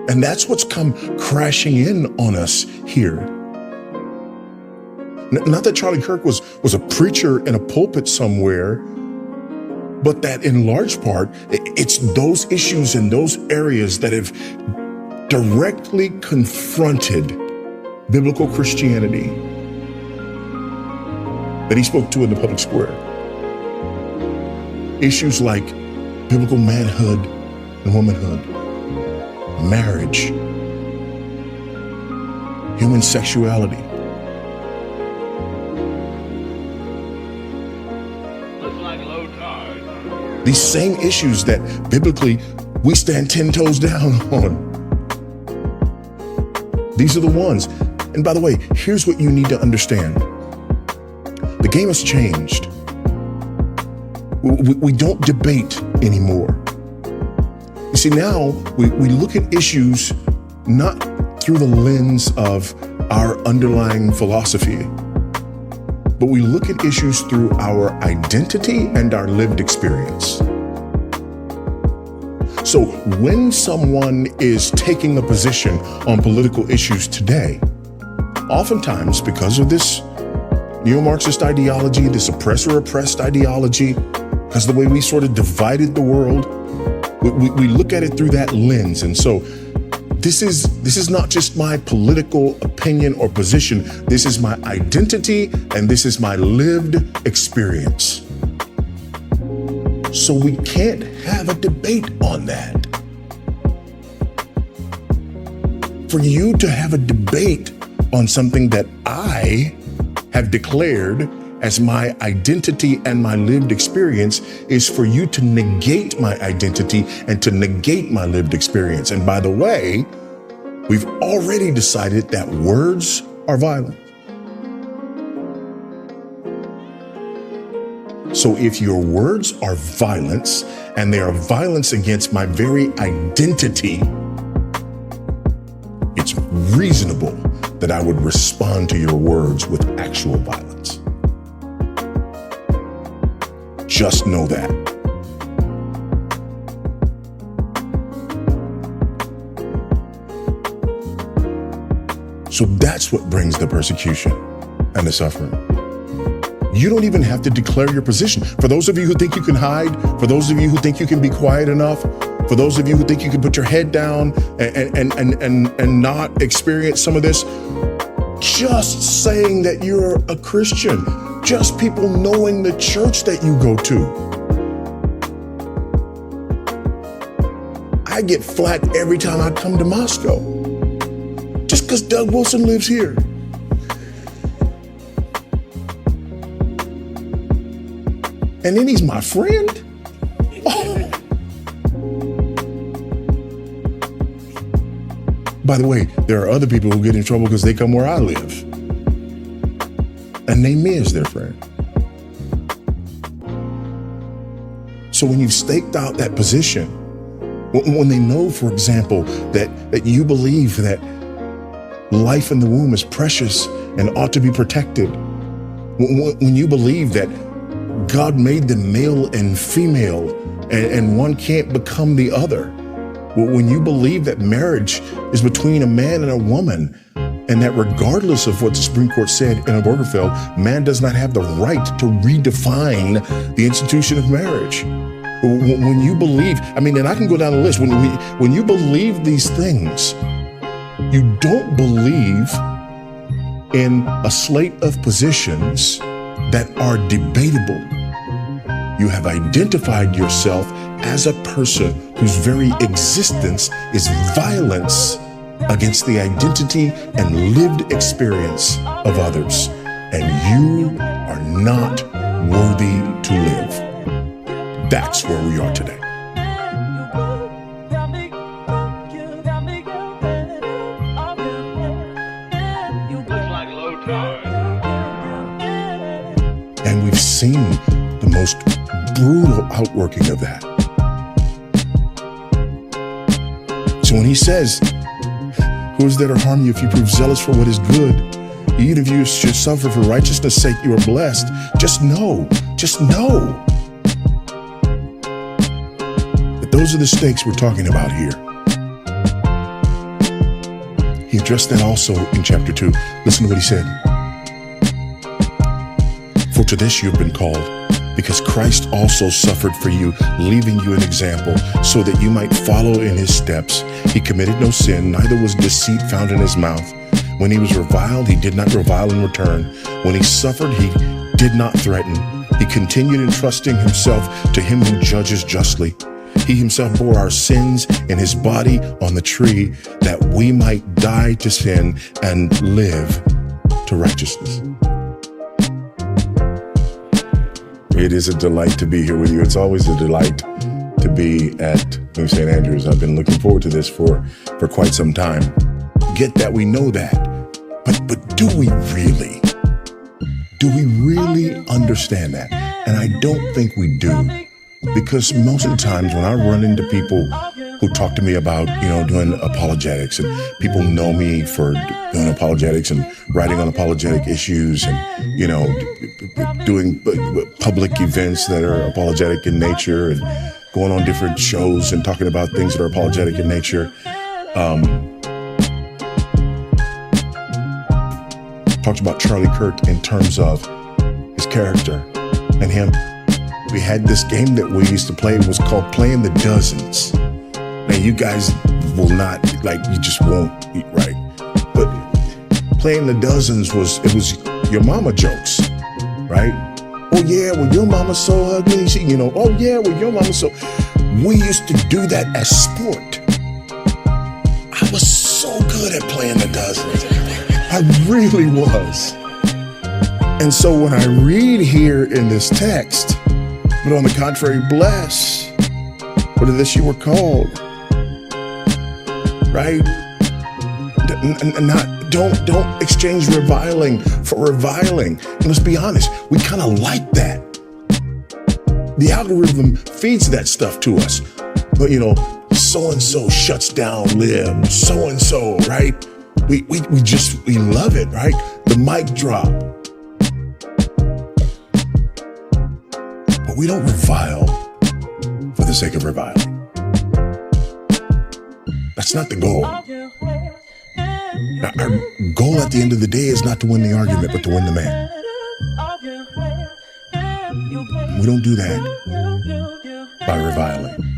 And that's what's come crashing in on us here. Not that Charlie Kirk was a preacher in a pulpit somewhere, but that in large part, it's those issues and those areas that have directly confronted biblical Christianity that he spoke to in the public square. Issues like biblical manhood and womanhood, marriage, human sexuality. These same issues that biblically we stand 10 toes down on. These are the ones. And by the way, here's what you need to understand. The game has changed. We don't debate anymore. You see, now we look at issues not through the lens of our underlying philosophy, but we look at issues through our identity and our lived experience. So when someone is taking a position on political issues today, oftentimes because of this neo-Marxist ideology, this oppressor-oppressed ideology, because the way we sort of divided the world, we look at it through that lens. And so this is not just my political opinion or position. This is my identity and this is my lived experience. So we can't have a debate on that. For you to have a debate on something that I have declared as my identity and my lived experience is for you to negate my identity and to negate my lived experience. And by the way, we've already decided that words are violent. So if your words are violence and they are violence against my very identity, it's reasonable that I would respond to your words with actual violence. Just know that. So that's what brings the persecution and the suffering. You don't even have to declare your position. For those of you who think you can hide, for those of you who think you can be quiet enough, for those of you who think you can put your head down and not experience some of this, just saying that you're a Christian, just people knowing the church that you go to. I get flack every time I come to Moscow, just because Doug Wilson lives here. And then he's my friend? Oh. By the way, there are other people who get in trouble because they come where I live and name me as their friend. So when you've staked out that position, when they know, for example, that you believe that life in the womb is precious and ought to be protected, when you believe that God made them male and female and one can't become the other, when you believe that marriage is between a man and a woman, and that regardless of what the Supreme Court said in Obergefell, man does not have the right to redefine the institution of marriage. When you believe, and I can go down the list, when you believe these things, you don't believe in a slate of positions that are debatable. You have identified yourself as a person whose very existence is violence against the identity and lived experience of others. And you are not worthy to live. That's where we are today. And we've seen the most brutal outworking of that. So when he says, who is there to harm you if you prove zealous for what is good? Even if you should suffer for righteousness' sake, you are blessed. Just know that those are the stakes we're talking about here. He addressed that also in chapter 2. Listen to what he said. For to this you have been called, because Christ also suffered for you, leaving you an example, so that you might follow in his steps. He committed no sin, neither was deceit found in his mouth. When he was reviled, he did not revile in return. When he suffered, he did not threaten. He continued entrusting himself to him who judges justly. He himself bore our sins in his body on the tree, that we might die to sin and live to righteousness. It is a delight to be here with you. It's always a delight to be at New St. Andrews. I've been looking forward to this for quite some time. Get that, we know that. But do we really? Do we really understand that? And I don't think we do. Because most of the times when I run into people who talk to me about, doing apologetics, and people know me for doing apologetics and writing on apologetic issues and, doing public events that are apologetic in nature and going on different shows and talking about things that are apologetic in nature. Talked about Charlie Kirk in terms of his character and him. We had this game that we used to play. It was called Playing the Dozens. Now, you guys will not, you just won't eat right. But Playing the Dozens was your mama jokes, right? Oh, yeah, well, your mama's so ugly. Oh, yeah, well, your mama's so... We used to do that as sport. I was so good at Playing the Dozens. I really was. And so when I read here in this text, but on the contrary, bless, for to this you were called, right? Don't exchange reviling for reviling. And let's be honest, we kind of like that. The algorithm feeds that stuff to us. But so-and-so shuts down Lib, so-and-so, right? We love it, right? The mic drop. But we don't revile for the sake of reviling. That's not the goal. Now, our goal at the end of the day is not to win the argument, but to win the man. We don't do that by reviling.